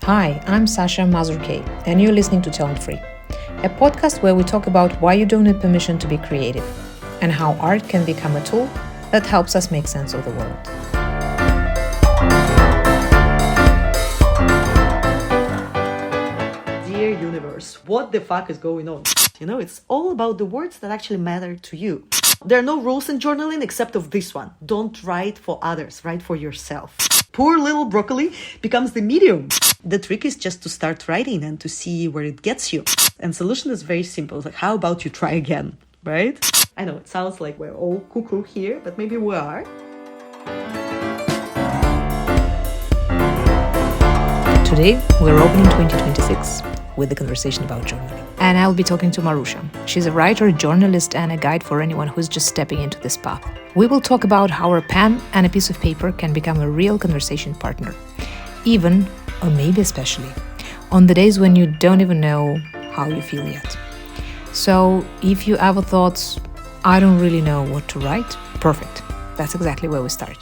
Hi, I'm Sasha Mazurke, and you're listening to Tone Free, a podcast where we talk about why you don't need permission to be creative and how art can become a tool that helps us make sense of the world. Dear universe, what the fuck is going on? It's all about the words that actually matter to you. There are no rules in journaling except of this one. Don't write for others, write for yourself. Poor little broccoli becomes the medium. The trick is just to start writing and to see where it gets you. And solution is very simple. Like, how about you try again, right? I know it sounds like we're all cuckoo here, but maybe we are. Today, we're opening 2026 with a conversation about journaling. And I'll be talking to Marusha. She's a writer, journalist, and a guide for anyone who's just stepping into this path. We will talk about how a pen and a piece of paper can become a real conversation partner, even, or maybe especially, on the days when you don't even know how you feel yet. So if you ever thought, I don't really know what to write, perfect. That's exactly where we start.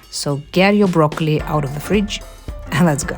So get your broccoli out of the fridge and let's go.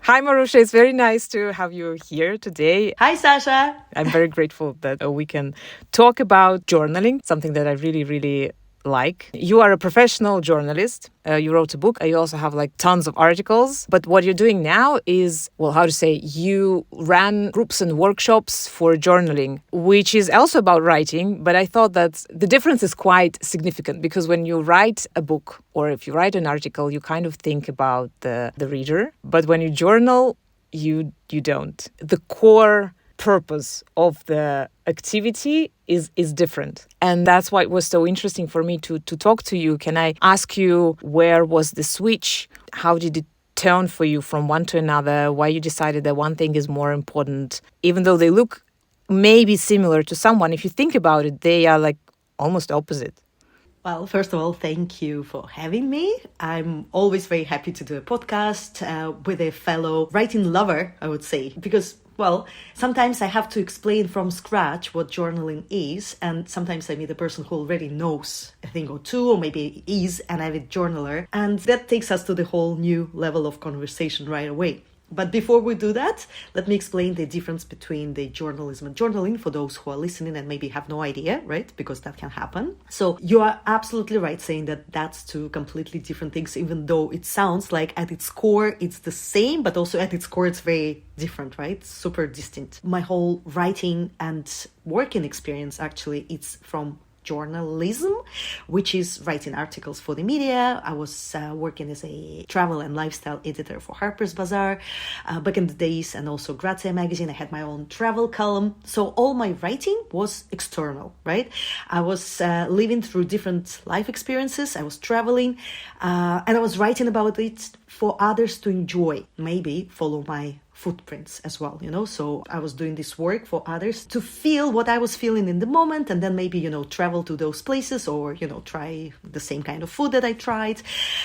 Hi, Marusha. It's very nice to have you here today. Hi, Sasha. I'm very grateful that we can talk about journaling, something that I really like. You are a professional journalist. You wrote a book. You also have tons of articles. But what you're doing now is, you ran groups and workshops for journaling, which is also about writing. But I thought that the difference is quite significant because when you write a book or if you write an article, you kind of think about the reader. But when you journal, you don't. The core purpose of the activity is different. And that's why it was so interesting for me to talk to you. Can I ask you, where was the switch? How did it turn for you from one to another? Why you decided that one thing is more important, even though they look maybe similar to someone? If you think about it, they are almost opposite. Well, first of all, thank you for having me. I'm always very happy to do a podcast with a fellow writing lover, I would say, because sometimes I have to explain from scratch what journaling is, and sometimes I meet a person who already knows a thing or two, or maybe is an avid journaler, and that takes us to the whole new level of conversation right away. But before we do that, let me explain the difference between the journalism and journaling for those who are listening and maybe have no idea, right? Because that can happen. So you are absolutely right saying that that's two completely different things, even though it sounds like at its core it's the same, but also at its core it's very different, right? Super distinct. My whole writing and working experience, actually, it's from journalism, which is writing articles for the media. I was working as a travel and lifestyle editor for Harper's Bazaar back in the days, and also Grazia magazine. I had my own travel column. So all my writing was external, right? I was living through different life experiences. I was traveling and I was writing about it for others to enjoy, maybe follow my footprints as well, so I was doing this work for others to feel what I was feeling in the moment, and then maybe, travel to those places or, try the same kind of food that I tried.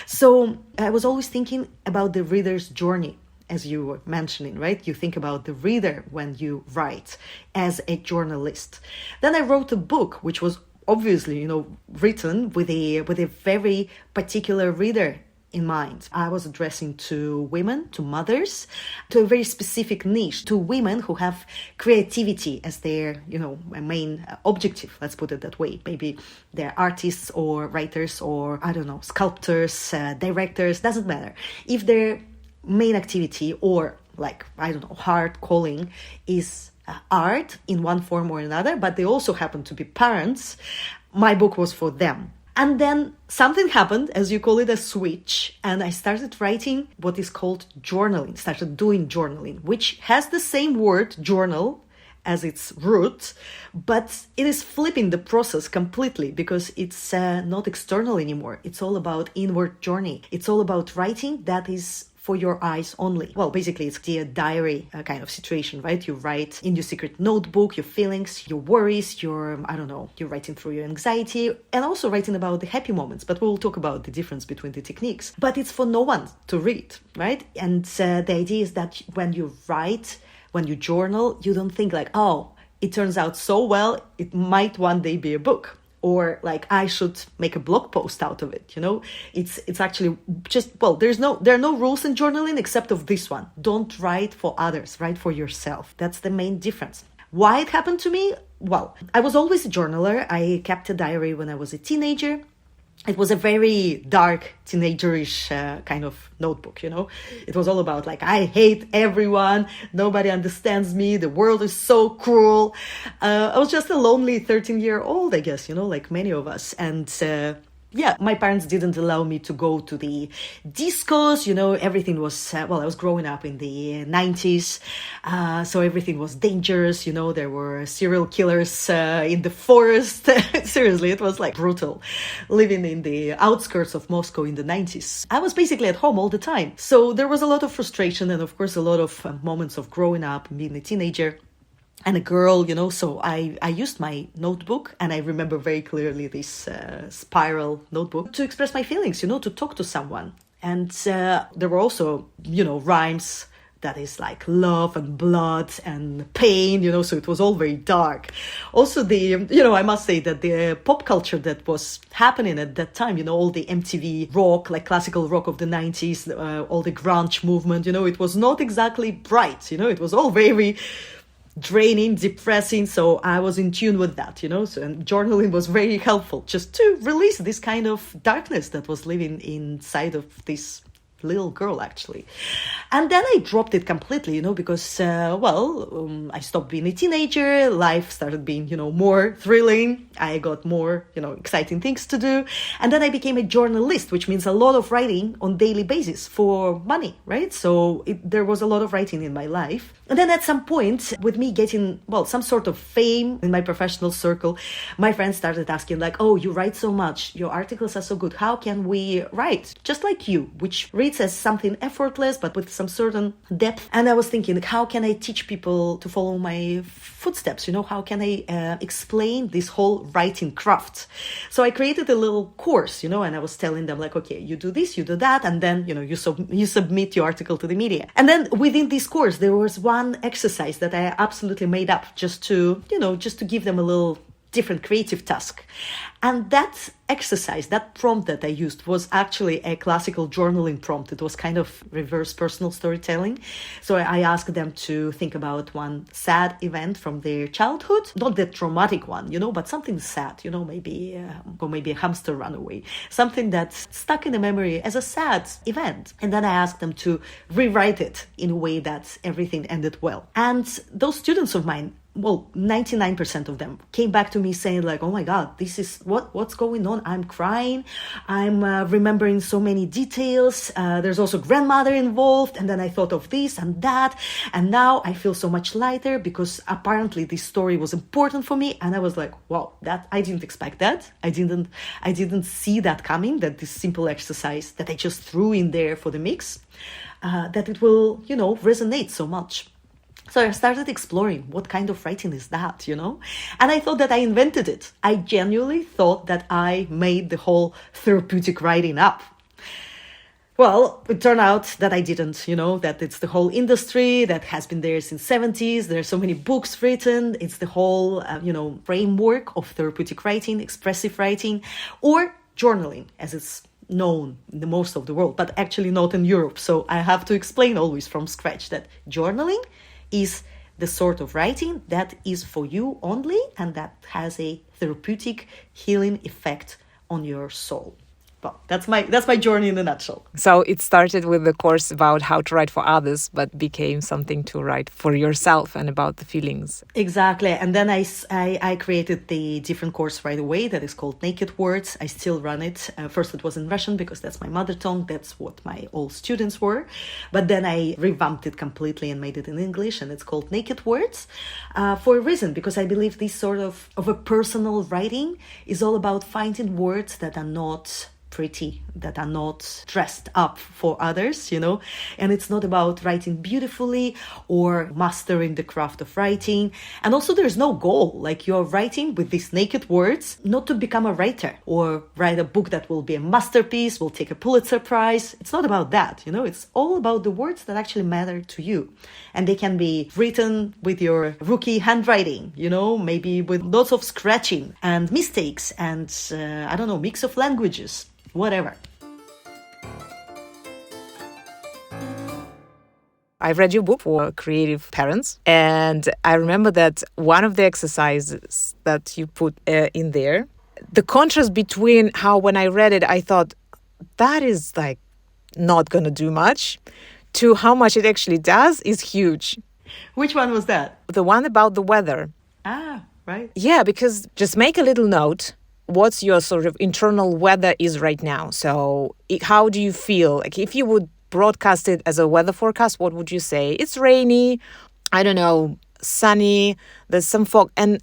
So I was always thinking about the reader's journey, as you were mentioning, right? You think about the reader when you write as a journalist. Then I wrote a book, which was obviously, written with a very particular reader in mind. I was addressing to women, to mothers, to a very specific niche, to women who have creativity as their, main objective, let's put it that way. Maybe they're artists or writers or, sculptors, directors, doesn't matter. If their main activity or hard calling is art in one form or another, but they also happen to be parents, my book was for them. And then something happened, as you call it, a switch, and I started writing what is called journaling, started doing journaling, which has the same word, journal, as its root, but it is flipping the process completely because it's not external anymore. It's all about inward journey. It's all about writing that is for your eyes only. Well, basically, it's a diary kind of situation, right? You write in your secret notebook your feelings, your worries, you're writing through your anxiety, and also writing about the happy moments. But we'll talk about the difference between the techniques. But it's for no one to read, right? And the idea is that when you write, when you journal, you don't think it turns out so well, it might one day be a book. or like I should make a blog post out of it. It's actually just, well, there are no rules in journaling except of this one. Don't write for others, write for yourself. That's the main difference. Why it happened to me? Well, I was always a journaler. I kept a diary when I was a teenager. It was a very dark, teenagerish kind of notebook, It was all about like, I hate everyone. Nobody understands me. The world is so cruel. I was just a lonely 13-year-old, I guess, like many of us. And my parents didn't allow me to go to the discos, everything was, I was growing up in the 90s, so everything was dangerous, there were serial killers in the forest. Seriously, it was like brutal living in the outskirts of Moscow in the 90s. I was basically at home all the time. So there was a lot of frustration and of course a lot of moments of growing up and being a teenager and a girl, so I used my notebook, and I remember very clearly this spiral notebook to express my feelings, to talk to someone. And there were also, rhymes that is like love and blood and pain, so it was all very dark. Also I must say that the pop culture that was happening at that time, all the MTV rock, like classical rock of the 90s, all the grunge movement, it was not exactly bright, it was all very draining, depressing. So I was in tune with that, so, and journaling was very helpful just to release this kind of darkness that was living inside of this little girl, actually. And then I dropped it completely, because, I stopped being a teenager. Life started being, more thrilling. I got more, exciting things to do. And then I became a journalist, which means a lot of writing on daily basis for money, right? So there was a lot of writing in my life. And then at some point, with me getting, some sort of fame in my professional circle, my friends started asking like, oh, you write so much. Your articles are so good. How can we write just like you, which reads as something effortless, but with some certain depth? And I was thinking, how can I teach people to follow my footsteps? How can I explain this whole writing craft? So I created a little course, and I was telling them like, okay, you do this, you do that, and then, you submit your article to the media. And then within this course, there was one exercise that I absolutely made up just to give them a little different creative task. And that exercise, that prompt that I used was actually a classical journaling prompt. It was kind of reverse personal storytelling. So I asked them to think about one sad event from their childhood, not the traumatic one, but something sad, maybe a hamster ran away, something that's stuck in the memory as a sad event. And then I asked them to rewrite it in a way that everything ended well. And those students of mine, 99% of them came back to me saying like, oh my God, this is what's going on. I'm crying. I'm remembering so many details. There's also grandmother involved. And then I thought of this and that. And now I feel so much lighter because apparently this story was important for me. And I was like, wow, that I didn't expect that. I didn't see that coming, that this simple exercise that I just threw in there for the mix, that it will, resonate so much. So I started exploring what kind of writing is that, And I thought that I invented it. I genuinely thought that I made the whole therapeutic writing up. Well, it turned out that I didn't, that it's the whole industry that has been there since 70s. There are so many books written. It's the whole, framework of therapeutic writing, expressive writing, or journaling, as it's known in the most of the world, but actually not in Europe. So I have to explain always from scratch that journaling is the sort of writing that is for you only and that has a therapeutic healing effect on your soul. Well, that's my journey in a nutshell. So it started with the course about how to write for others, but became something to write for yourself and about the feelings. Exactly. And then I created the different course right away that is called Naked Words. I still run it. First it was in Russian because that's my mother tongue. That's what my old students were. But then I revamped it completely and made it in English, and it's called Naked Words for a reason, because I believe this sort of a personal writing is all about finding words that are not pretty, that are not dressed up for others, and it's not about writing beautifully or mastering the craft of writing. And also there's no goal, like you're writing with these naked words, not to become a writer or write a book that will be a masterpiece, will take a Pulitzer Prize. It's not about that, it's all about the words that actually matter to you. And they can be written with your rookie handwriting, maybe with lots of scratching and mistakes and, mix of languages, whatever. I read your book for creative parents, and I remember that one of the exercises that you put in there, the contrast between how when I read it, I thought, that is like not going to do much, to how much it actually does is huge. Which one was that? The one about the weather. Ah, right. Yeah, because just make a little note. What's your sort of internal weather is right now? So how do you feel? Like if you would broadcast it as a weather forecast, what would you say? It's rainy, I don't know, sunny, there's some fog. And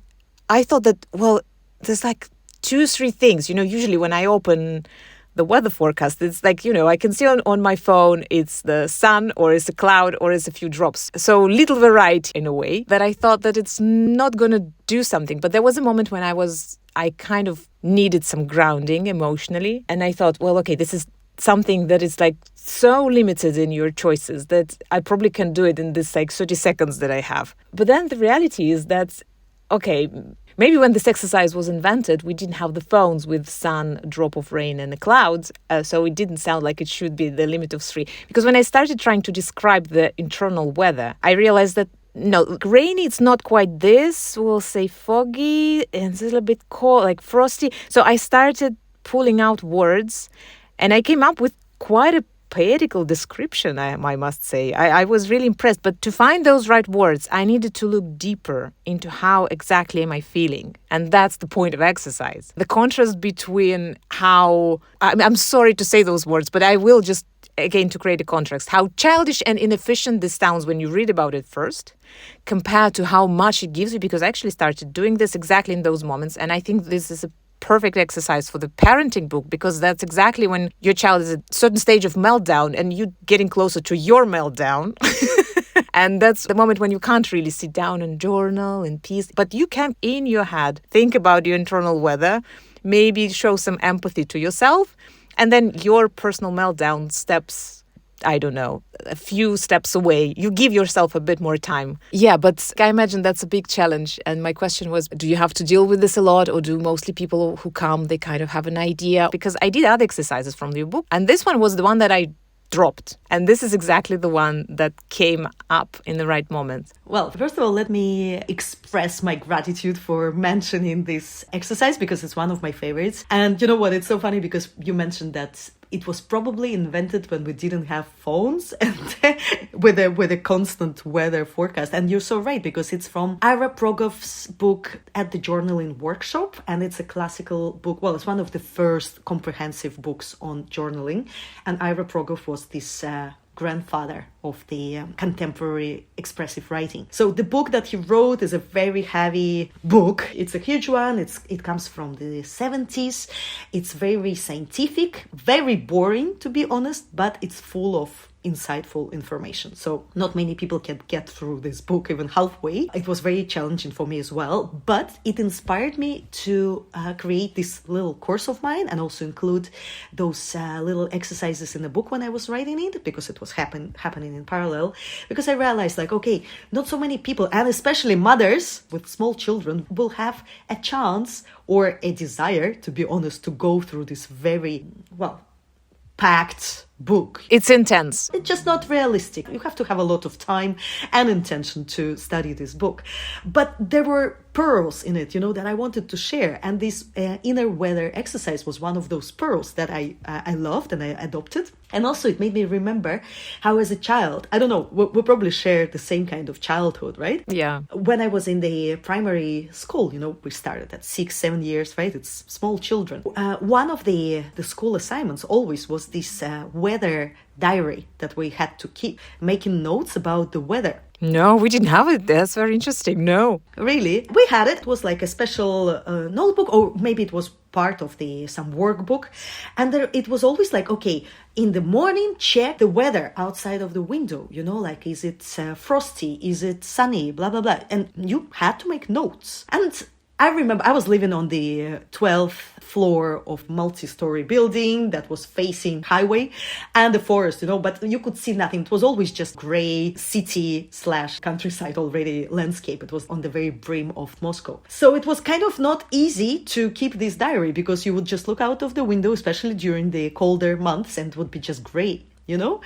I thought that, well, there's like 2-3 things. Usually when I open the weather forecast, it's like, I can see on my phone, it's the sun or it's a cloud or it's a few drops. So little variety in a way that I thought that it's not going to do something. But there was a moment when I kind of needed some grounding emotionally. And I thought, well, okay, this is something that is like so limited in your choices that I probably can do it in this like 30 seconds that I have. But then the reality is that, okay, maybe when this exercise was invented, we didn't have the phones with sun, drop of rain and the clouds. So it didn't sound like it should be the limit of 3. Because when I started trying to describe the internal weather, I realized that no, rainy, it's not quite this. We'll say foggy and it's a little bit cold, like frosty. So I started pulling out words and I came up with quite a poetical description, I must say. I was really impressed. But to find those right words, I needed to look deeper into how exactly am I feeling. And that's the point of exercise. The contrast between how, I'm sorry to say those words, but I will just, again, to create a contrast, how childish and inefficient this sounds when you read about it first, compared to how much it gives you, because I actually started doing this exactly in those moments. And I think this is a perfect exercise for the parenting book, because that's exactly when your child is at a certain stage of meltdown and you're getting closer to your meltdown. And that's the moment when you can't really sit down and journal in peace, but you can, in your head, think about your internal weather, maybe show some empathy to yourself, and then your personal meltdown steps, I don't know, a few steps away. You give yourself a bit more time. Yeah, but I imagine that's a big challenge. And my question was, do you have to deal with this a lot, or do mostly people who come, they kind of have an idea? Because I did other exercises from your book, and this one was the one that I dropped. And this is exactly the one that came up in the right moment. Well, first of all, let me express my gratitude for mentioning this exercise, because it's one of my favorites. And you know what? It's so funny because you mentioned that it was probably invented when we didn't have phones and with a constant weather forecast. And you're so right, because it's from Ira Progoff's book At the Journaling Workshop. And it's a classical book. Well, it's one of the first comprehensive books on journaling. And Ira Progoff was this grandfather of the contemporary expressive writing. So the book that he wrote is a very heavy book. It's a huge one. It comes from the 70s. It's very scientific, very boring, to be honest, but it's full of insightful information. So not many people can get through this book even halfway. It was very challenging for me as well, but it inspired me to create this little course of mine and also include those little exercises in the book when I was writing it, because it was happening in parallel. Because I realized, like, okay, not so many people, and especially mothers with small children, will have a chance or a desire, to be honest, to go through this very, packed book. It's intense. It's just not realistic. You have to have a lot of time and intention to study this book. But there were pearls in it, that I wanted to share. And this inner weather exercise was one of those pearls that I loved and I adopted. And also it made me remember how as a child, I don't know, we probably share the same kind of childhood, right? Yeah. When I was in the primary school, we started at 6-7 years, right? It's small children. One of the school assignments always was this weather diary that we had to keep, making notes about the weather. No, we didn't have it. That's very interesting. No. Really? We had it. It was like a special notebook, or maybe it was part of the some workbook. And there, it was always like, okay, in the morning, check the weather outside of the window. You know, like, is it frosty? Is it sunny? Blah, blah, blah. And you had to make notes. And I remember I was living on the 12th floor of multi-story building that was facing highway and the forest, you know, but you could see nothing. It was always just gray city / countryside already landscape. It was on the very brim of Moscow. So it was kind of not easy to keep this diary because you would just look out of the window, especially during the colder months, and it would be just gray. You know,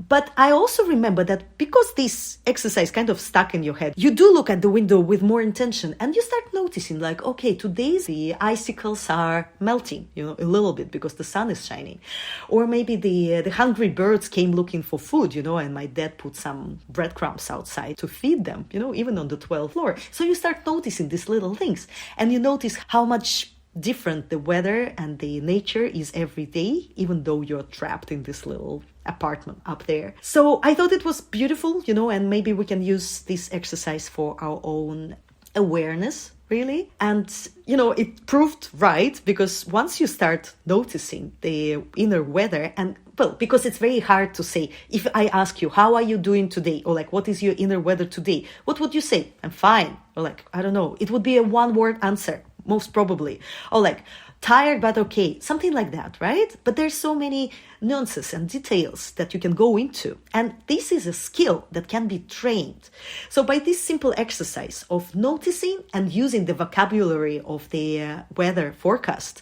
but I also remember that because this exercise kind of stuck in your head, you do look at the window with more intention and you start noticing like, okay, today the icicles are melting, you know, a little bit because the sun is shining. Or maybe the hungry birds came looking for food, you know, and my dad put some breadcrumbs outside to feed them, you know, even on the 12th floor. So you start noticing these little things and you notice how much different the weather and the nature is every day, even though you're trapped in this little apartment up there. So I thought it was beautiful, you know, and maybe we can use this exercise for our own awareness, really. And, you know, it proved right because once you start noticing the inner weather and well, because it's very hard to say. If I ask you, how are you doing today? Or like, what is your inner weather today? What would you say? I'm fine. Or like, I don't know. It would be a one-word answer. Most probably. Or like, tired but okay, something like that, right? But there's so many nuances and details that you can go into. And this is a skill that can be trained. So by this simple exercise of noticing and using the vocabulary of the weather forecast,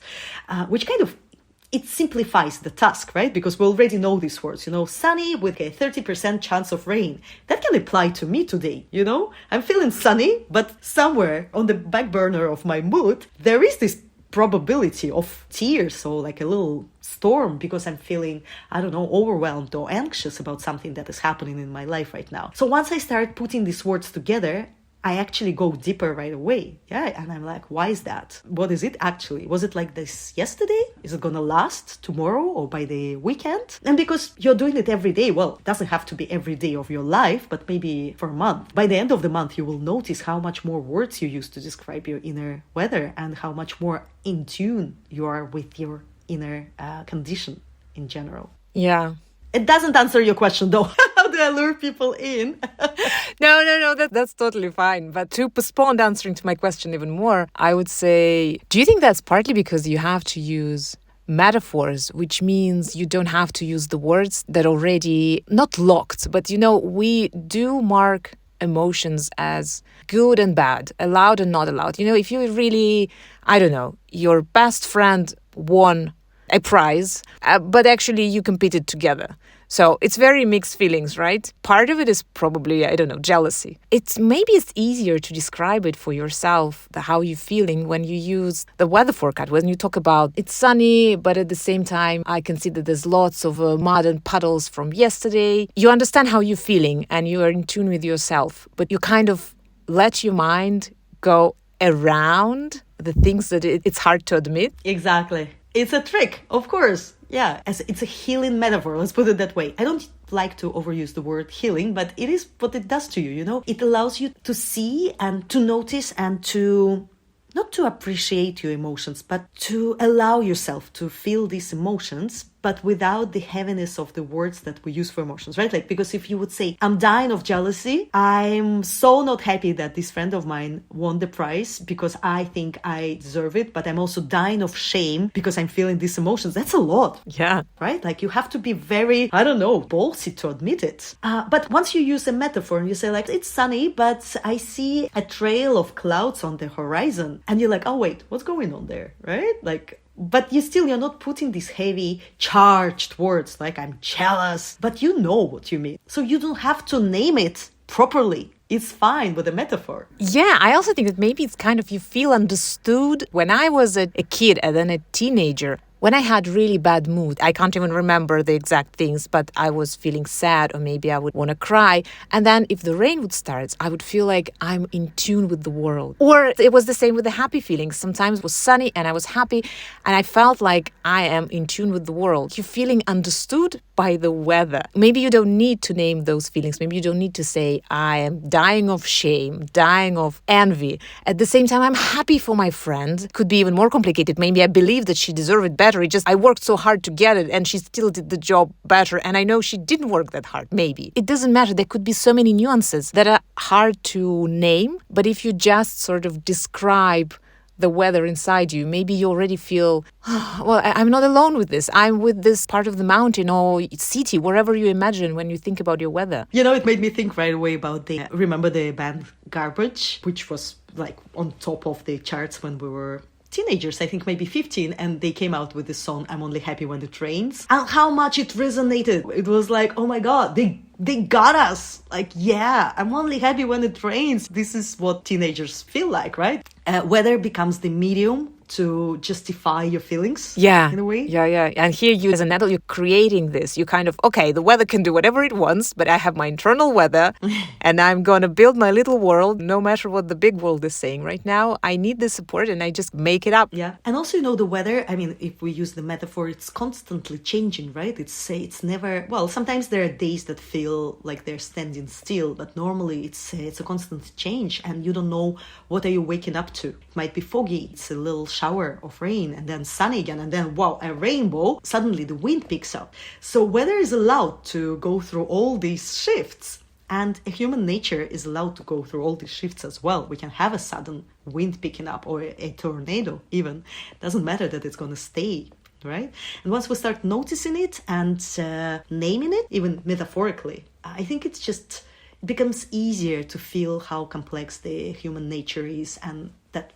which kind of it simplifies the task, right? Because we already know these words, you know, sunny with a 30% chance of rain. That can apply to me today, you know? I'm feeling sunny, but somewhere on the back burner of my mood, there is this probability of tears or like a little storm because I'm feeling, I don't know, overwhelmed or anxious about something that is happening in my life right now. So once I start putting these words together, I actually go deeper right away. Yeah. And I'm like, why is that? What is it actually? Was it like this yesterday? Is it going to last tomorrow or by the weekend? And because you're doing it every day, well, it doesn't have to be every day of your life, but maybe for a month. By the end of the month, you will notice how much more words you use to describe your inner weather and how much more in tune you are with your inner condition in general. Yeah. It doesn't answer your question though. How do I lure people in? No, that's totally fine. But to postpone answering to my question even more, I would say, do you think that's partly because you have to use metaphors, which means you don't have to use the words that already not locked, but you know, we do mark emotions as good and bad, allowed and not allowed. You know, if you really, I don't know, your best friend won a prize, but actually you competed together. So it's very mixed feelings, right? Part of it is probably, I don't know, jealousy. Maybe it's easier to describe it for yourself, how you're feeling when you use the weather forecast. When you talk about it's sunny, but at the same time, I can see that there's lots of mud and puddles from yesterday. You understand how you're feeling and you are in tune with yourself, but you kind of let your mind go around the things that it's hard to admit. Exactly. It's a trick, of course. Yeah, it's a healing metaphor. Let's put it that way. I don't like to overuse the word healing, but it is what it does to you, you know? It allows you to see and to notice and to not to appreciate your emotions, but to allow yourself to feel these emotions, but without the heaviness of the words that we use for emotions, right? Like, because if you would say, I'm dying of jealousy, I'm so not happy that this friend of mine won the prize because I think I deserve it, but I'm also dying of shame because I'm feeling these emotions. That's a lot. Yeah. Right? Like, you have to be very, I don't know, ballsy to admit it. But once you use a metaphor and you say like, it's sunny, but I see a trail of clouds on the horizon. And you're like, oh, wait, what's going on there? Right? Like, but you're not putting these heavy, charged words like I'm jealous, but you know what you mean. So you don't have to name it properly. It's fine with a metaphor. Yeah, I also think that maybe it's kind of you feel understood. When I was a kid and then a teenager, when I had really bad mood, I can't even remember the exact things, but I was feeling sad or maybe I would want to cry. And then if the rain would start, I would feel like I'm in tune with the world. Or it was the same with the happy feelings. Sometimes it was sunny and I was happy and I felt like I am in tune with the world. You're feeling understood by the weather. Maybe you don't need to name those feelings. Maybe you don't need to say, I am dying of shame, dying of envy. At the same time, I'm happy for my friend. Could be even more complicated. Maybe I believe that she deserved it better. I worked so hard to get it and she still did the job better. And I know she didn't work that hard. Maybe. It doesn't matter. There could be so many nuances that are hard to name. But if you just sort of describe the weather inside you, maybe you already feel, well, I'm not alone with this. I'm with this part of the mountain or city, wherever you imagine when you think about your weather. It made me think right away about remember the band Garbage, which was like on top of the charts when we were teenagers, I think maybe 15, and they came out with this song, I'm Only Happy When It Rains. And how much it resonated. It was like, oh my God, they got us. Like, yeah, I'm only happy when it rains. This is what teenagers feel like, right? Weather becomes the medium to justify your feelings. Yeah. In a way. Yeah. And here you, as an adult, you're creating this. You kind of, okay, the weather can do whatever it wants, but I have my internal weather and I'm going to build my little world no matter what the big world is saying. Right now, I need the support and I just make it up. Yeah. And also, the weather, I mean, if we use the metaphor, it's constantly changing, right? It's never, well, sometimes there are days that feel like they're standing still, but normally it's a constant change and you don't know what are you waking up to. It might be foggy. It's a little shower of rain and then sunny again and then wow, a rainbow. Suddenly the wind picks up. So weather is allowed to go through all these shifts, and human nature is allowed to go through all these shifts as well. We can have a sudden wind picking up or a tornado even. Doesn't matter that it's going to stay, right? And once we start noticing it and naming it, even metaphorically, I think it becomes easier to feel how complex the human nature is, and that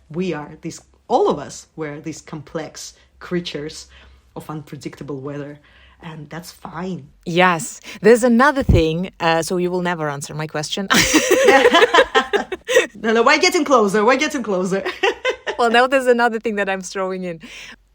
all of us were these complex creatures of unpredictable weather. And that's fine. Yes. There's another thing. So you will never answer my question. No, we're getting closer. Well, now there's another thing that I'm throwing in.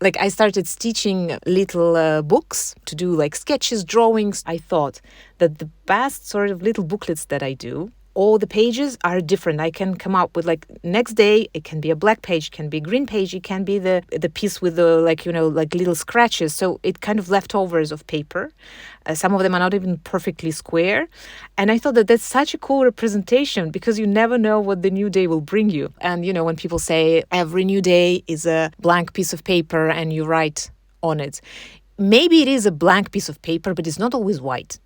Like, I started stitching little books to do like sketches, drawings. I thought that the best sort of little booklets that I do, all the pages are different. I can come up with like next day, it can be a black page, it can be a green page, it can be the piece with the like little scratches. So it kind of leftovers of paper. Some of them are not even perfectly square. And I thought that that's such a cool representation because you never know what the new day will bring you. And, when people say every new day is a blank piece of paper and you write on it, maybe it is a blank piece of paper, but it's not always white.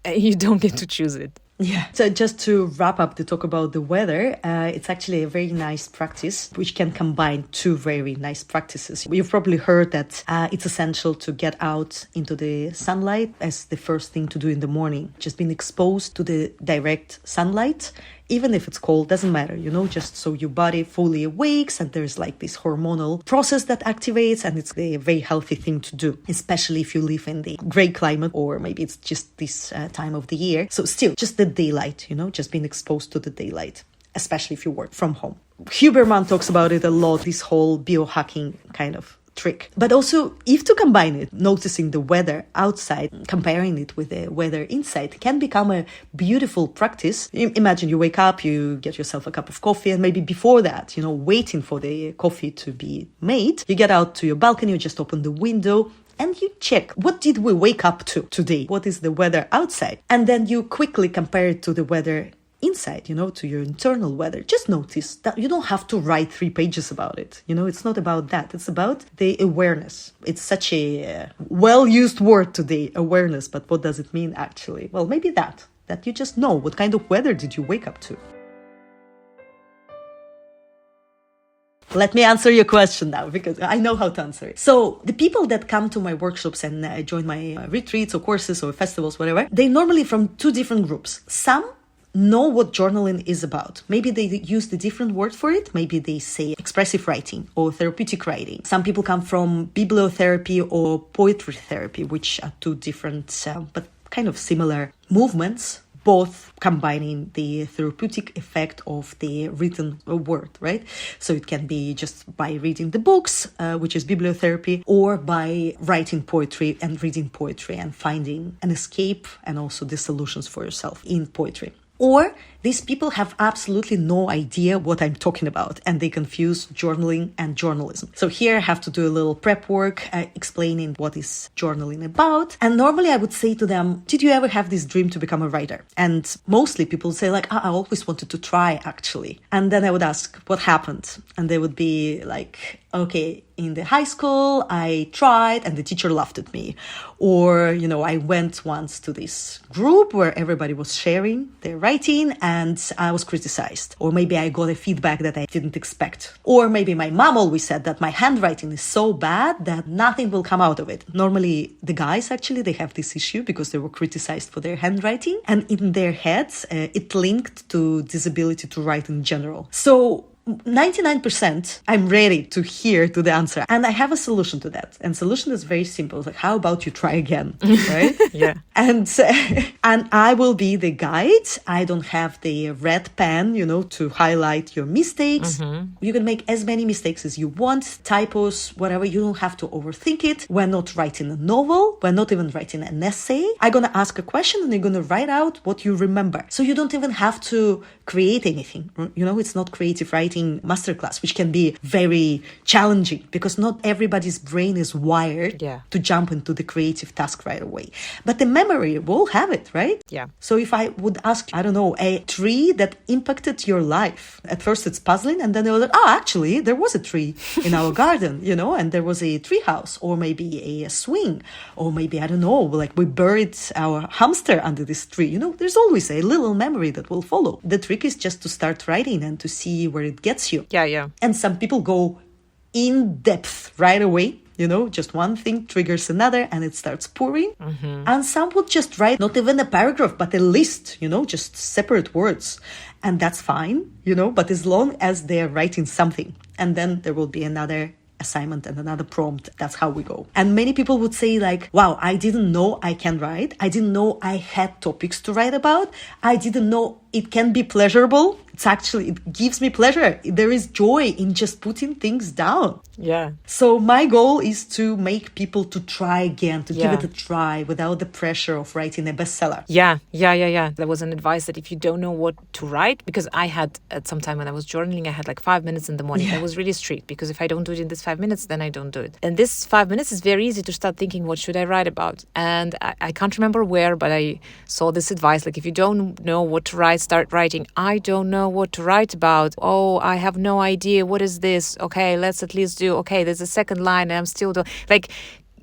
You don't get to choose it. Yeah. So just to wrap up the talk about the weather, it's actually a very nice practice which can combine two very nice practices. You've probably heard that it's essential to get out into the sunlight as the first thing to do in the morning. Just being exposed to the direct sunlight, even if it's cold, doesn't matter, just so your body fully awakes and there's like this hormonal process that activates, and it's a very healthy thing to do, especially if you live in the gray climate or maybe it's just this time of the year. So still, just the daylight, just being exposed to the daylight, especially if you work from home. Huberman talks about it a lot, this whole biohacking kind of trick. But also, if to combine it, noticing the weather outside, comparing it with the weather inside, can become a beautiful practice. Imagine you wake up, you get yourself a cup of coffee, and maybe before that, waiting for the coffee to be made, you get out to your balcony, you just open the window, and you check, what did we wake up to today? What is the weather outside? And then you quickly compare it to the weather inside, to your internal weather. Just notice that you don't have to write 3 pages about it. It's not about that. It's about the awareness. It's such a well-used word today, awareness. But what does it mean actually? Well, maybe that you just know what kind of weather did you wake up to. Let me answer your question now, because I know how to answer it. So the people that come to my workshops and join my retreats or courses or festivals, whatever, they normally from 2 different groups. Some know what journaling is about. Maybe they use the different word for it. Maybe they say expressive writing or therapeutic writing. Some people come from bibliotherapy or poetry therapy, which are 2 different but kind of similar movements. both combining the therapeutic effect of the written word, right? So it can be just by reading the books, which is bibliotherapy, or by writing poetry and reading poetry and finding an escape and also the solutions for yourself in poetry. Or these people have absolutely no idea what I'm talking about, and they confuse journaling and journalism. So here I have to do a little prep work explaining what is journaling about. And normally I would say to them, did you ever have this dream to become a writer? And mostly people say like, I always wanted to try actually. And then I would ask, what happened? And they would be like, okay, in the high school, I tried and the teacher laughed at me. Or, I went once to this group where everybody was sharing their writing and I was criticized. Or maybe I got a feedback that I didn't expect. Or maybe my mom always said that my handwriting is so bad that nothing will come out of it. Normally, the guys actually, they have this issue because they were criticized for their handwriting. And in their heads, it linked to disability to write in general. So 99% I'm ready to hear to the answer. And I have a solution to that. And solution is very simple. It's like, how about you try again? Right? Yeah. And I will be the guide. I don't have the red pen, to highlight your mistakes. You can make as many mistakes as you want, typos, whatever. You don't have to overthink it. We're not writing a novel. We're not even writing an essay. I'm going to ask a question and you're going to write out what you remember. So you don't even have to create anything. It's not creative writing masterclass, which can be very challenging because not everybody's brain is wired to jump into the creative task right away. But the memory will have it, right? Yeah. So if I would ask, I don't know, a tree that impacted your life. At first it's puzzling and then they were like, actually, there was a tree in our garden, and there was a tree house or maybe a swing or maybe, I don't know, like we buried our hamster under this tree. There's always a little memory that will follow. The trick is just to start writing and to see where it gets you. Yeah. And some people go in depth right away. Just one thing triggers another and it starts pouring. And some would just write not even a paragraph, but a list, just separate words. And that's fine, but as long as they're writing something. And then there will be another assignment and another prompt. That's how we go. And many people would say like, wow, I didn't know I can write. I didn't know I had topics to write about. I didn't know it can be pleasurable. It gives me pleasure. There is joy in just putting things down. Yeah. So my goal is to make people to try again, to give it a try without the pressure of writing a bestseller. Yeah. There was an advice that if you don't know what to write, because I had at some time when I was journaling, I had like 5 minutes in the morning. I was really strict because if I don't do it in this 5 minutes, then I don't do it. And this 5 minutes is very easy to start thinking, what should I write about? And I can't remember where, but I saw this advice, like if you don't know what to write, start writing. I don't know what to write about. Oh, I have no idea. What is this? Okay, let's at least do, okay, there's a second line and I'm still doing, like,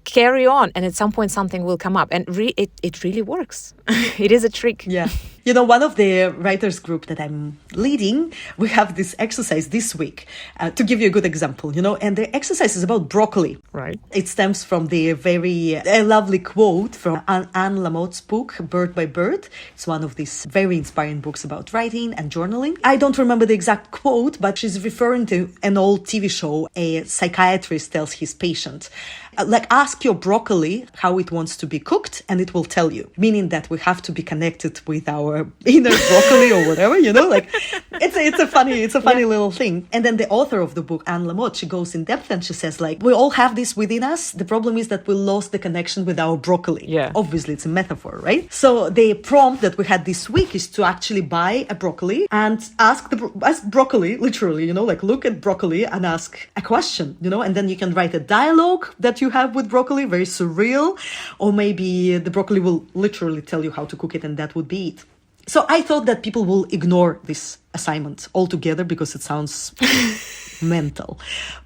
carry on. And at some point something will come up. And it really works. It is a trick. Yeah. One of the writers group that I'm leading, we have this exercise this week to give you a good example, and the exercise is about broccoli. Right. It stems from the very lovely quote from Anne Lamott's book, Bird by Bird. It's one of these very inspiring books about writing and journaling. I don't remember the exact quote, but she's referring to an old TV show. A psychiatrist tells his patient, ask your broccoli how it wants to be cooked and it will tell you, meaning that we have to be connected with our inner broccoli or whatever, it's a funny little thing. And then the author of the book, Anne Lamott, she goes in depth and she says we all have this within us. The problem is that we lost the connection with our broccoli. Yeah. Obviously it's a metaphor, right? So the prompt that we had this week is to actually buy a broccoli and ask broccoli, literally, look at broccoli and ask a question, and then you can write a dialogue that you have with broccoli, very surreal, or maybe the broccoli will literally tell you how to cook it and that would be it. So I thought that people will ignore this assignment altogether because it sounds mental.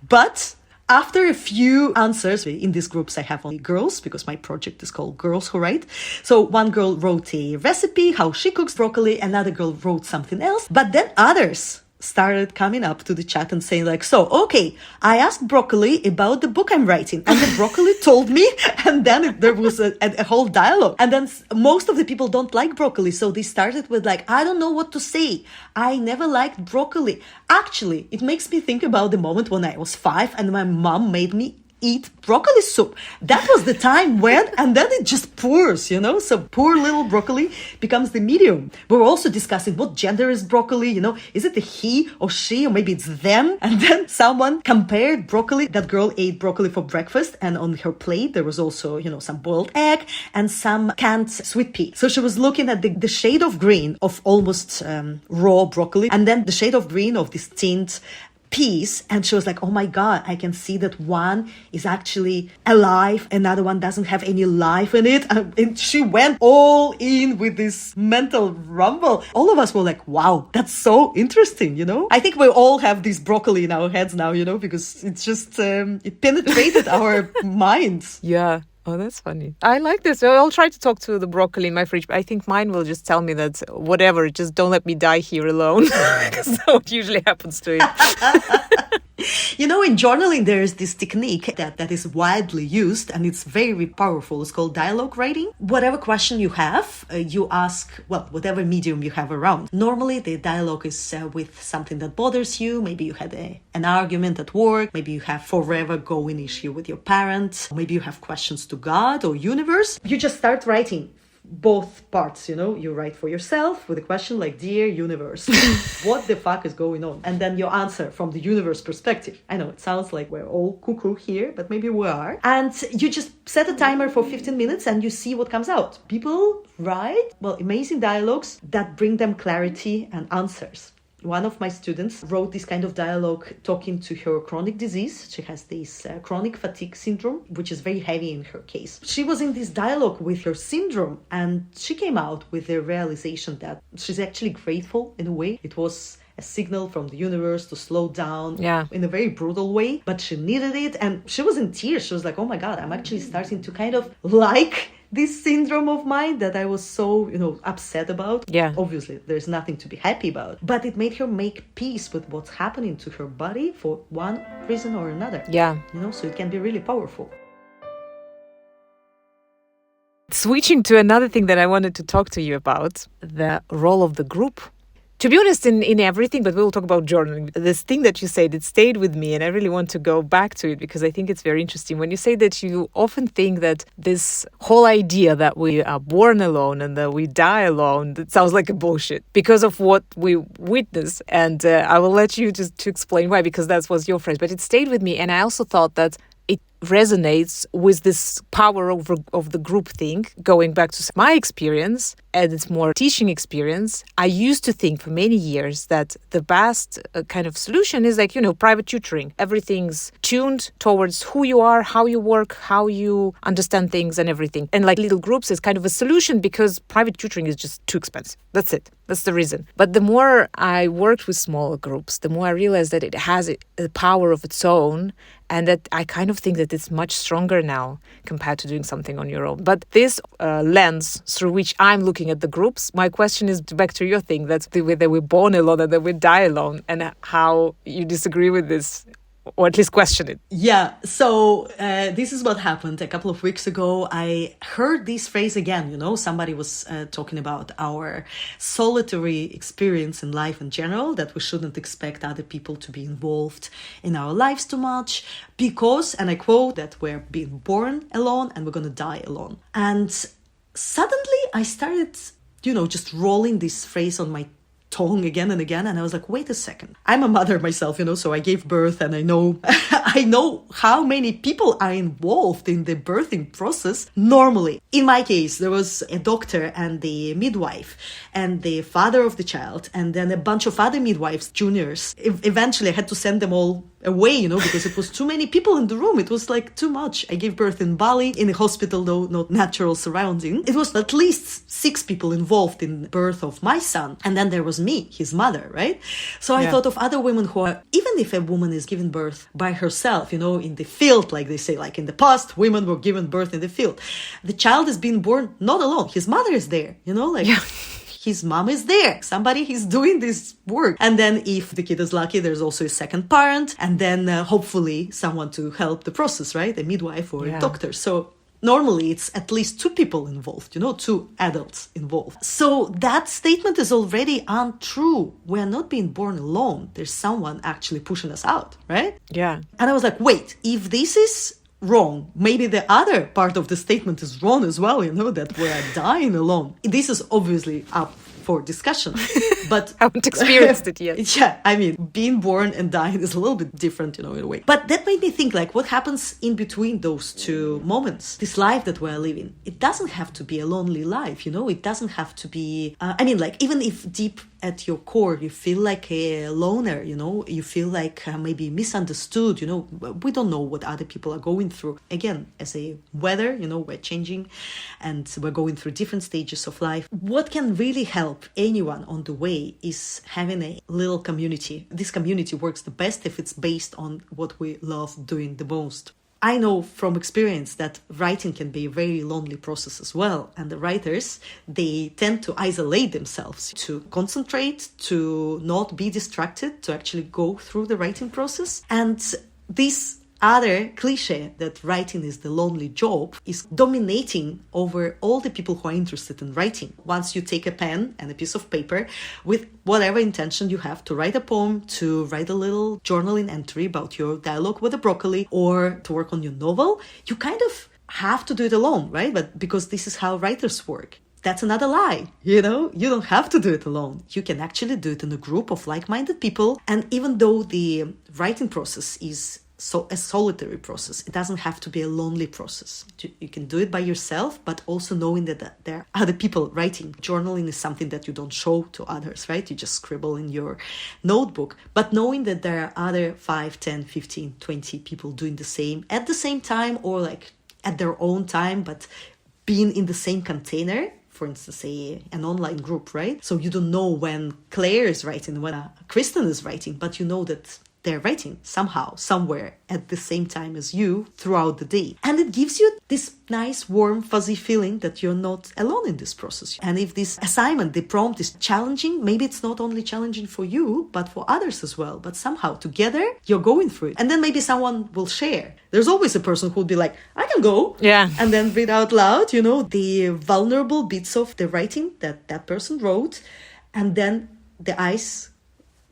But after a few answers, in these groups I have only girls because my project is called Girls Who Write. So one girl wrote a recipe, how she cooks broccoli, another girl wrote something else, but then others started coming up to the chat and saying okay, I asked broccoli about the book I'm writing and the broccoli told me, and then there was a whole dialogue. And then most of the people don't like broccoli, so they started with I don't know what to say. I never liked broccoli. Actually, it makes me think about the moment when I was 5 and my mom made me eat broccoli soup. That was the time when, and then it just pours, you know? So poor little broccoli becomes the medium. We were also discussing what gender is broccoli, you know? Is it a he or she, or maybe it's them? And then someone compared broccoli. That girl ate broccoli for breakfast, and on her plate there was also, you know, some boiled egg and some canned sweet pea. So she was looking at the shade of green of almost raw broccoli, and then the shade of green of this tint piece, and she was like, oh my god, I can see that one is actually alive, another one doesn't have any life in it. And she went all in with this mental rumble. All of us were like, wow, that's so interesting, you know? I think we all have this broccoli in our heads now, you know, because it's just it penetrated our minds. Yeah. Oh, that's funny. I like this. I'll try to talk to the broccoli in my fridge, but I think mine will just tell me that whatever, just don't let me die here alone. Because that's what usually happens to it. You know, in journaling, there is this technique that is widely used, and it's very powerful. It's called dialogue writing. Whatever question you have, you ask, well, whatever medium you have around. Normally, the dialogue is with something that bothers you. Maybe you had an argument at work. Maybe you have forever going issue with your parents. Maybe you have questions to God or universe. You just start writing. Both parts, you know, you write for yourself with a question like, dear universe, what the fuck is going on? And then you answer from the universe perspective. I know it sounds like we're all cuckoo here, but maybe we are. And you just set a timer for 15 minutes and you see what comes out. People write, well, amazing dialogues that bring them clarity and answers. One of my students wrote this kind of dialogue talking to her chronic disease. She has this chronic fatigue syndrome, which is very heavy in her case. She was in this dialogue with her syndrome, and she came out with the realization that she's actually grateful in a way. It was a signal from the universe to slow down in a very brutal way, but she needed it, and she was in tears. She was like, oh my God, I'm actually starting to kind of like this syndrome of mine that I was so, you know, upset about. Yeah. Obviously, there's nothing to be happy about. But it made her make peace with what's happening to her body for one reason or another. Yeah. You know, so it can be really powerful. Switching to another thing that I wanted to talk to you about, the role of the group. To be honest, in everything, but we'll talk about journaling. This thing that you said, it stayed with me, and I really want to go back to it because I think it's very interesting. When you say that you often think that this whole idea that we are born alone and that we die alone, that sounds like a bullshit because of what we witness. And I will let you just to explain why, because that was your phrase. But it stayed with me, and I also thought that it resonates with this power of the group thing. Going back to my experience, and it's more teaching experience, I used to think for many years that the best kind of solution is like, you know, private tutoring. Everything's tuned towards who you are, how you work, how you understand things and everything. And like little groups is kind of a solution because private tutoring is just too expensive. That's it. That's the reason. But the more I worked with smaller groups, the more I realized that it has a power of its own, and that I kind of think that it's much stronger now compared to doing something on your own. But this lens through which I'm looking at the groups, my question is back to your thing, that's whether we're born alone or that we die alone, and how you disagree with this, or at least question it. Yeah, so this is what happened. A couple of weeks ago, I heard this phrase again, you know, somebody was talking about our solitary experience in life in general, that we shouldn't expect other people to be involved in our lives too much because, and I quote, that we're being born alone and we're going to die alone. And suddenly I started, you know, just rolling this phrase on my tongue again and again, and I was like, wait a second, I'm a mother myself, you know, so I gave birth, and I know I know how many people are involved in the birthing process normally. In my case, there was a doctor and the midwife and the father of the child, and then a bunch of other midwives, juniors. Eventually I had to send them all away, you know, because it was too many people in the room. It was like too much. I gave birth in Bali, in a hospital, though not natural surrounding. It was at least 6 people involved in the birth of my son. And then there was me, his mother, right? So I thought of other women who are, even if a woman is giving birth by herself, you know, in the field, like they say, like in the past, women were given birth in the field. The child is being born not alone. His mother is there, you know, like... Yeah. His mom is there. Somebody is doing this work. And then if the kid is lucky, there's also a second parent. And then hopefully someone to help the process, right? A midwife or a doctor. So normally it's at least 2 people involved, you know, 2 adults involved. So that statement is already untrue. We're not being born alone. There's someone actually pushing us out, right? Yeah. And I was like, wait, if this is wrong. Maybe the other part of the statement is wrong as well, that we are dying alone. This is obviously up for discussion, but I haven't experienced it yet. Yeah, I mean, being born and dying is a little bit different, in a way. But that made me think, what happens in between those two moments? This life that we're living, it doesn't have to be a lonely life, it doesn't have to be, even if deep at your core you feel like a loner, you feel like maybe misunderstood, we don't know what other people are going through. Again, as a weather, we're changing and we're going through different stages of life. What can really help anyone on the way is having a little community. This community works the best if it's based on what we love doing the most. I know from experience that writing can be a very lonely process as well. And the writers, they tend to isolate themselves, to concentrate, to not be distracted, to actually go through the writing process. And this other cliche that writing is the lonely job is dominating over all the people who are interested in writing. Once you take a pen and a piece of paper with whatever intention you have to write a poem, to write a little journaling entry about your dialogue with the broccoli, or to work on your novel, you kind of have to do it alone, right? But because this is how writers work. That's another lie, you don't have to do it alone. You can actually do it in a group of like-minded people. And even though the writing process is a solitary process, it doesn't have to be a lonely process. You can do it by yourself, but also knowing that there are other people writing. Journaling is something that you don't show to others, right? You just scribble in your notebook. But knowing that there are other 5, 10, 15, 20 people doing the same at the same time, or at their own time, but being in the same container. For instance, an online group, right? So you don't know when Claire is writing, when Kristen is writing, but you know that they're writing somehow, somewhere at the same time as you throughout the day. And it gives you this nice, warm, fuzzy feeling that you're not alone in this process. And if this assignment, the prompt is challenging, maybe it's not only challenging for you, but for others as well. But somehow together, you're going through it. And then maybe someone will share. There's always a person who'll be like, I can go. Yeah. And then read out loud, the vulnerable bits of the writing that person wrote. And then the ice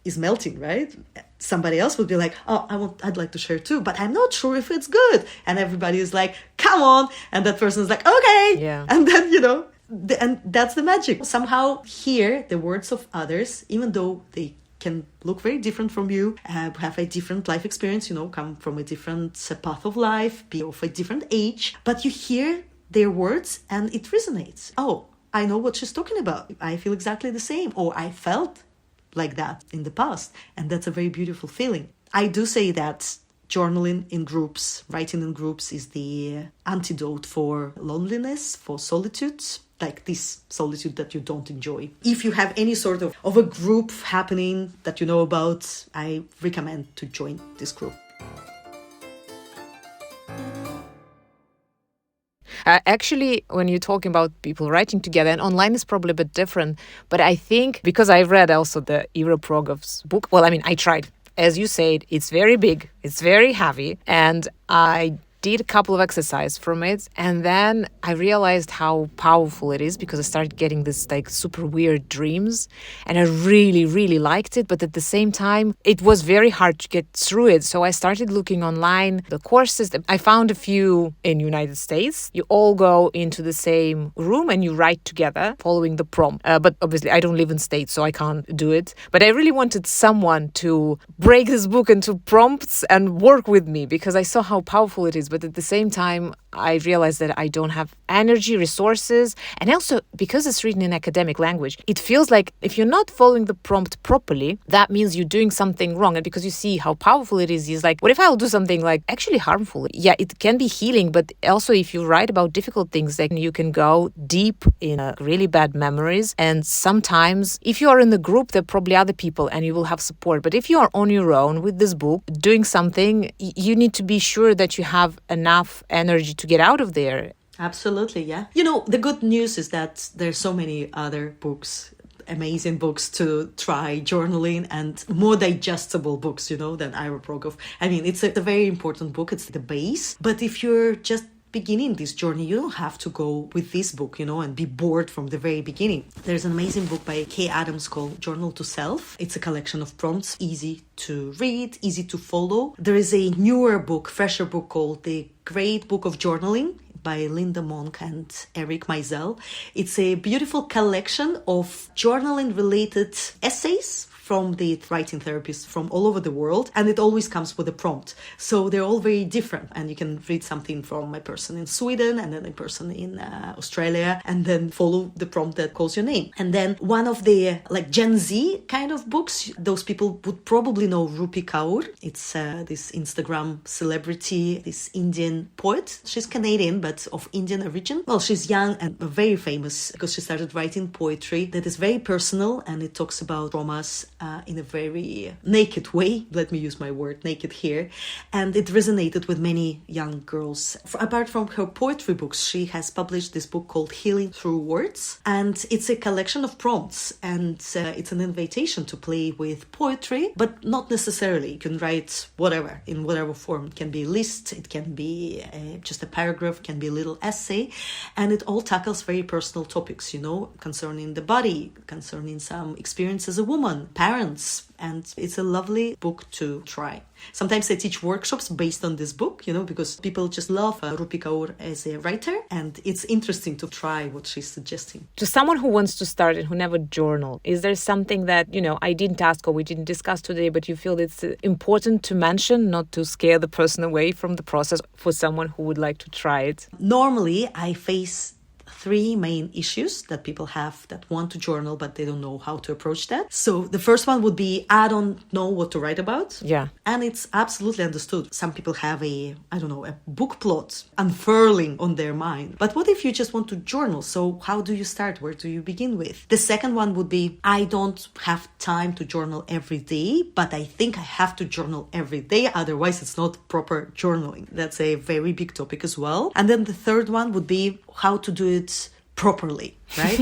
is melting, right? Somebody else would be like, I'd like to share too, but I'm not sure if it's good. And everybody is like, come on. And that person is like, okay. Yeah. And then, and that's the magic. Somehow hear the words of others, even though they can look very different from you, have a different life experience, come from a different path of life, be of a different age, but you hear their words and it resonates. Oh, I know what she's talking about. I feel exactly the same. Or I felt like that in the past. And that's a very beautiful feeling. I do say that journaling in groups, writing in groups is the antidote for loneliness, for solitude, like this solitude that you don't enjoy. If you have any sort of a group happening that you know about, I recommend to join this group. Actually, when you're talking about people writing together, and online is probably a bit different, but I think because I read also the Progoff's book, I tried. As you said, it's very big, it's very heavy, and I did a couple of exercises from it, and then I realized how powerful it is because I started getting this super weird dreams, and I really, really liked it, but at the same time, it was very hard to get through it. So I started looking online, the courses. I found a few in United States. You all go into the same room and you write together following the prompt. But obviously, I don't live in States, so I can't do it. But I really wanted someone to break this book into prompts and work with me because I saw how powerful it is. But at the same time, I realized that I don't have energy, resources, and also because it's written in academic language, it feels like if you're not following the prompt properly, that means you're doing something wrong. And because you see how powerful it is what if I'll do something actually harmful? Yeah, it can be healing, but also if you write about difficult things, you can go deep in really bad memories. And sometimes if you are in the group, there are probably other people and you will have support. But if you are on your own with this book, doing something, you need to be sure that you have enough energy to get out of there. Absolutely, yeah. The good news is that there's so many other books, amazing books to try journaling and more digestible books, than Progoff. It's a very important book. It's the base. But if you're just beginning this journey, you don't have to go with this book, and be bored from the very beginning. There's an amazing book by Kay Adams called Journal to Self. It's a collection of prompts, easy to read, easy to follow. There is a newer book, fresher book called The Great Book of Journaling by Lynda and Eric Maisel. It's a beautiful collection of journaling-related essays from the writing therapists from all over the world, and it always comes with a prompt. So they're all very different, and you can read something from a person in Sweden, and then a person in Australia, and then follow the prompt that calls your name. And then one of the Gen Z kind of books, those people would probably know Rupi Kaur. It's this Instagram celebrity, this Indian poet. She's Canadian, but of Indian origin. Well, she's young and very famous because she started writing poetry that is very personal, and it talks about traumas in a very naked way. Let me use my word naked here. And it resonated with many young girls. Apart from her poetry books, she has published this book called Healing Through Words. And it's a collection of prompts. And it's an invitation to play with poetry, but not necessarily. You can write whatever, in whatever form. It can be a list, it can be just a paragraph, it can be a little essay. And it all tackles very personal topics, concerning the body, concerning some experience as a woman, parents, and it's a lovely book to try. Sometimes I teach workshops based on this book, because people just love Rupi Kaur as a writer, and it's interesting to try what she's suggesting. To someone who wants to start and who never journal, is there something that, I didn't ask or we didn't discuss today, but you feel it's important to mention, not to scare the person away from the process for someone who would like to try it? Normally, I face 3 main issues that people have that want to journal, but they don't know how to approach that. So the first one would be, I don't know what to write about. Yeah. And it's absolutely understood. Some people have a book plot unfurling on their mind. But what if you just want to journal? So how do you start? Where do you begin with? The second one would be, I don't have time to journal every day, but I think I have to journal every day. Otherwise, it's not proper journaling. That's a very big topic as well. And then the third one would be how to do it properly, right?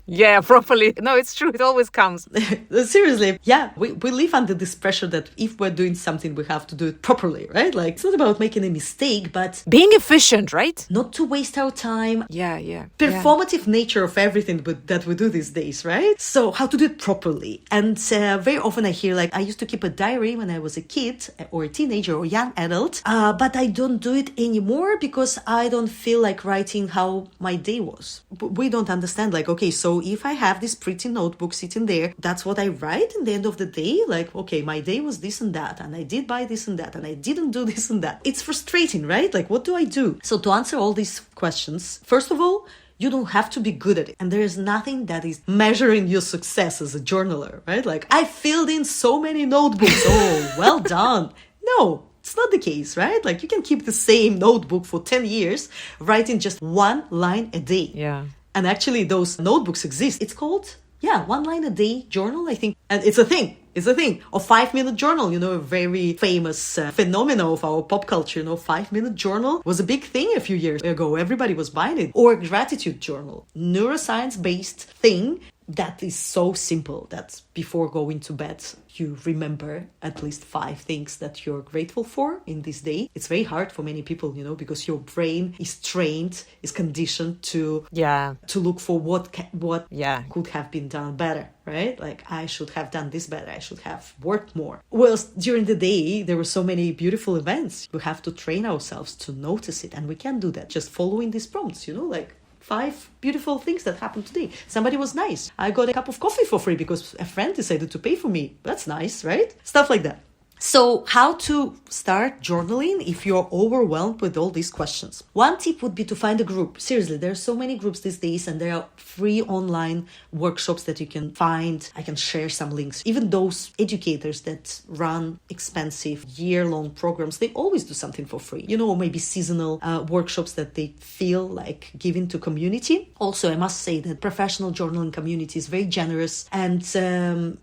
Yeah, properly. No, it's true. It always comes. Seriously. Yeah, we live under this pressure that if we're doing something, we have to do it properly, right? It's not about making a mistake, but being efficient, right? Not to waste our time. Yeah. Performative nature of everything that we do these days, right? So how to do it properly. And very often I hear I used to keep a diary when I was a kid or a teenager or young adult, but I don't do it anymore because I don't feel like writing how my day was. We don't understand okay, so if I have this pretty notebook sitting there, that's what I write in the end of the day. Okay, my day was this and that, and I did buy this and that, and I didn't do this and that. It's frustrating, right? What do I do? So to answer all these questions, first of all, you don't have to be good at it. And there is nothing that is measuring your success as a journaler, right? I filled in so many notebooks. Oh, well done. No. It's not the case, right? You can keep the same notebook for 10 years, writing just 1 line a day. Yeah. And actually, those notebooks exist. It's called, 1 line a day journal, I think. And it's a thing. It's a thing. Or 5-minute journal, a very famous phenomenon of our pop culture. 5-minute journal was a big thing a few years ago. Everybody was buying it. Or gratitude journal, neuroscience-based thing that is so simple that before going to bed, you remember at least 5 things that you're grateful for in this day. It's very hard for many people, because your brain is trained, is conditioned to look for what could have been done better, right? I should have done this better. I should have worked more. Whilst during the day, there were so many beautiful events. We have to train ourselves to notice it. And we can do that just following these prompts, 5 beautiful things that happened today. Somebody was nice. I got a cup of coffee for free because a friend decided to pay for me. That's nice, right? Stuff like that. So how to start journaling if you're overwhelmed with all these questions? One tip would be to find a group. Seriously, there are so many groups these days, and there are free online workshops that you can find. I can share some links. Even those educators that run expensive year-long programs, they always do something for free. Or maybe seasonal workshops that they feel like giving to community. Also, I must say that professional journaling community is very generous, and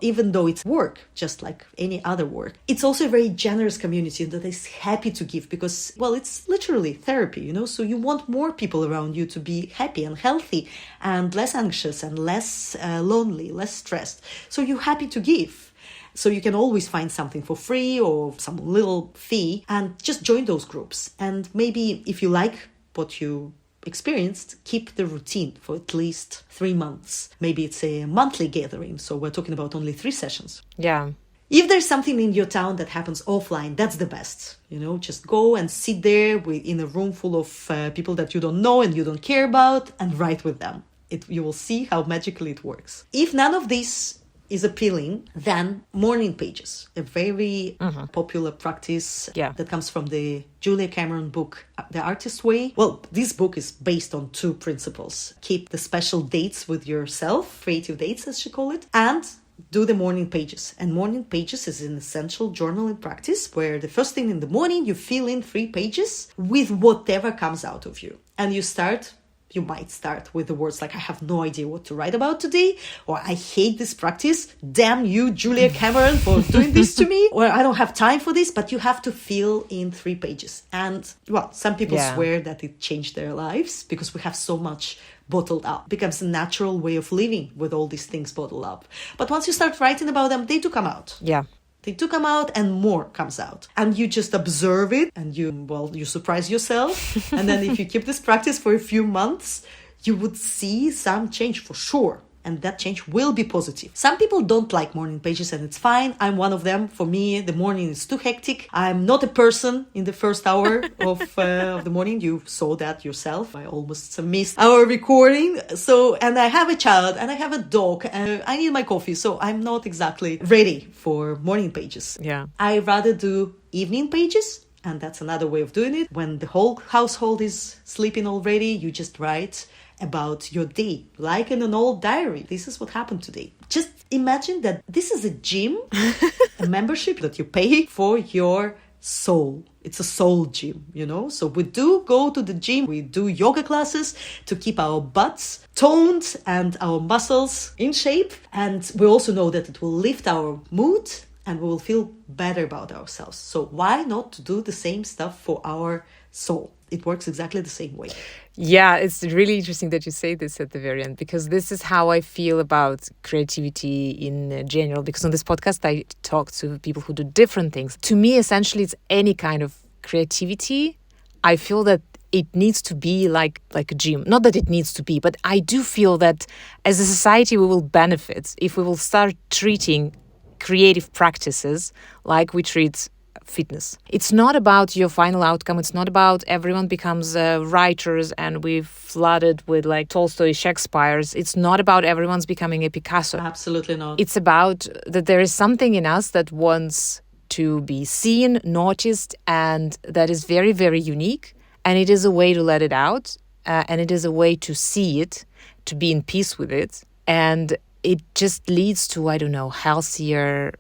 even though it's work, just like any other work, it's also a very generous community that is happy to give because, it's literally therapy, so you want more people around you to be happy and healthy and less anxious and less lonely, less stressed. So you're happy to give. So you can always find something for free or some little fee and just join those groups. And maybe if you like what you experienced, keep the routine for at least 3 months. Maybe it's a monthly gathering, so we're talking about only 3 sessions. Yeah. If there's something in your town that happens offline, that's the best. Just go and sit there in a room full of people that you don't know and you don't care about and write with them. You will see how magically it works. If none of this is appealing, then morning pages, a very popular practice that comes from the Julia Cameron book, The Artist's Way. Well, this book is based on 2 principles. Keep the special dates with yourself, creative dates as she call it, and do the morning pages. And morning pages is an essential journaling practice where the first thing in the morning you fill in 3 pages with whatever comes out of you. And you might start with the words like, I have no idea what to write about today, or I hate this practice, damn you, Julia Cameron, for doing this to me, or I don't have time for this, but you have to fill in 3 pages. And, well, some people swear that it changed their lives because we have so much bottled up. It becomes a natural way of living with all these things bottled up. But once you start writing about them, they do come out. Yeah. They do come out and more comes out. And you just observe it and you surprise yourself. And then if you keep this practice for a few months, you would see some change for sure. And that change will be positive. Some people don't like morning pages and it's fine. I'm one of them. For me, the morning is too hectic. I'm not a person in the first hour of the morning. You saw that yourself. I almost missed our recording. And I have a child and I have a dog and I need my coffee. So I'm not exactly ready for morning pages. Yeah. I rather do evening pages. And that's another way of doing it. When the whole household is sleeping already, you just write about your day, like in an old diary. This is what happened today. Just imagine that this is a gym, a membership that you pay for your soul. It's a soul gym, So we do go to the gym. We do yoga classes to keep our butts toned and our muscles in shape. And we also know that it will lift our mood and we will feel better about ourselves. So why not do the same stuff for our soul? It works exactly the same way. Yeah, it's really interesting that you say this at the very end, because this is how I feel about creativity in general. Because on this podcast, I talk to people who do different things. To me, essentially, it's any kind of creativity. I feel that it needs to be like a gym. Not that it needs to be, but I do feel that as a society, we will benefit if we will start treating creative practices like we treat fitness. It's not about your final outcome. It's not about everyone becomes writers and we've flooded with like Tolstoy, Shakespeare's. It's not about everyone's becoming a Picasso. Absolutely not. It's about that there is something in us that wants to be seen, noticed, and that is very, very unique. And it is a way to let it out. And it is a way to see it, to be in peace with it. And it just leads to, healthier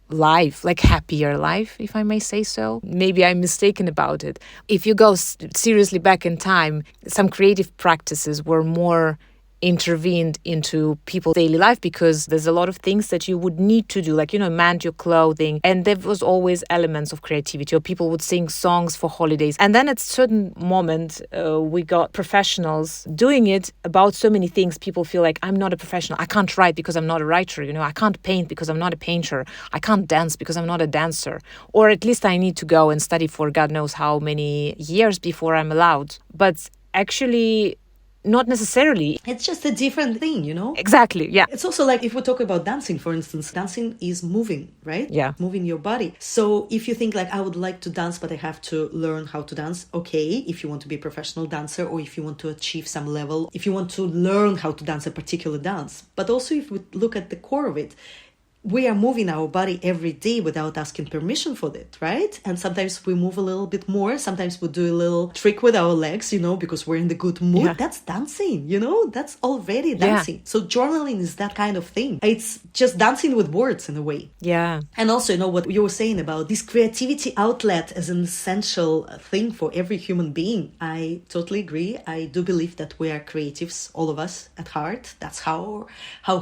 life, like happier life, if I may say so. Maybe I'm mistaken about it. If you go seriously back in time, some creative practices were more intervened into people's daily life because there's a lot of things that you would need to do, like, mend your clothing. And there was always elements of creativity, or people would sing songs for holidays. And then at a certain moment, we got professionals doing it about so many things. People feel like, I'm not a professional. I can't write because I'm not a writer. I can't paint because I'm not a painter. I can't dance because I'm not a dancer. Or at least I need to go and study for God knows how many years before I'm allowed. But actually, not necessarily. It's just a different thing, Exactly, yeah. It's also like if we talk about dancing, for instance, dancing is moving, right? Yeah. Moving your body. So if you think like, I would like to dance, but I have to learn how to dance. Okay, if you want to be a professional dancer or if you want to achieve some level, if you want to learn how to dance a particular dance. But also if we look at the core of it, we are moving our body every day without asking permission for it, right? And sometimes we move a little bit more. Sometimes we do a little trick with our legs, because we're in the good mood. Yeah. That's dancing, that's already dancing. Yeah. So journaling is that kind of thing. It's just dancing with words in a way. Yeah. And also, what you were saying about this creativity outlet as an essential thing for every human being. I totally agree. I do believe that we are creatives, all of us at heart. That's how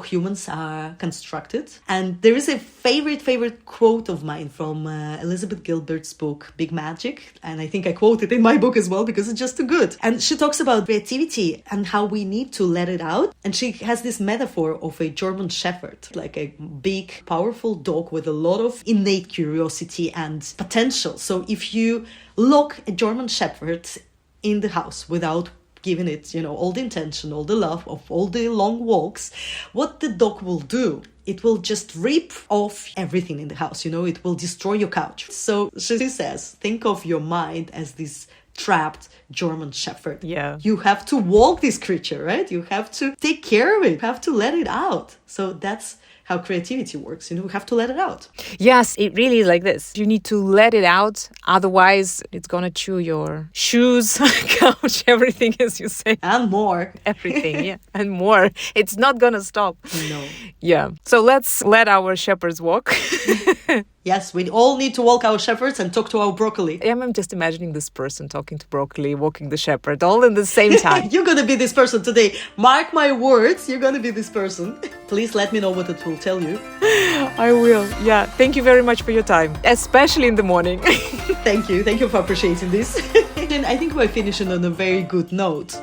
humans are constructed. And there is a favorite quote of mine from Elisabeth Gilbert's book, Big Magic. And I think I quote it in my book as well because it's just too good. And she talks about creativity and how we need to let it out. And she has this metaphor of a German shepherd, like a big, powerful dog with a lot of innate curiosity and potential. So if you lock a German shepherd in the house without giving it, all the intention, all the love of all the long walks, what the dog will do, it will just rip off everything in the house, it will destroy your couch. So she says, think of your mind as this trapped German Shepherd. Yeah. You have to walk this creature, right? You have to take care of it. You have to let it out. So that's how creativity works. We have to let it out. Yes, it really is like this. You need to let it out. Otherwise, it's going to chew your shoes, couch, everything, as you say. And more. Everything, yeah. And more. It's not going to stop. No. Yeah. So let's let our shepherds walk. Yes, we all need to walk our shepherds and talk to our broccoli. I'm just imagining this person talking to broccoli, walking the shepherd, all in the same time. You're going to be this person today. Mark my words, you're going to be this person. Please let me know what it will tell you. I will. Yeah. Thank you very much for your time, especially in the morning. Thank you. Thank you for appreciating this. And I think we're finishing on a very good note.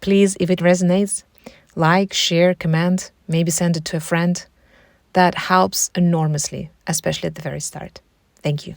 Please, if it resonates, like, share, comment, maybe send it to a friend. That helps enormously, especially at the very start. Thank you.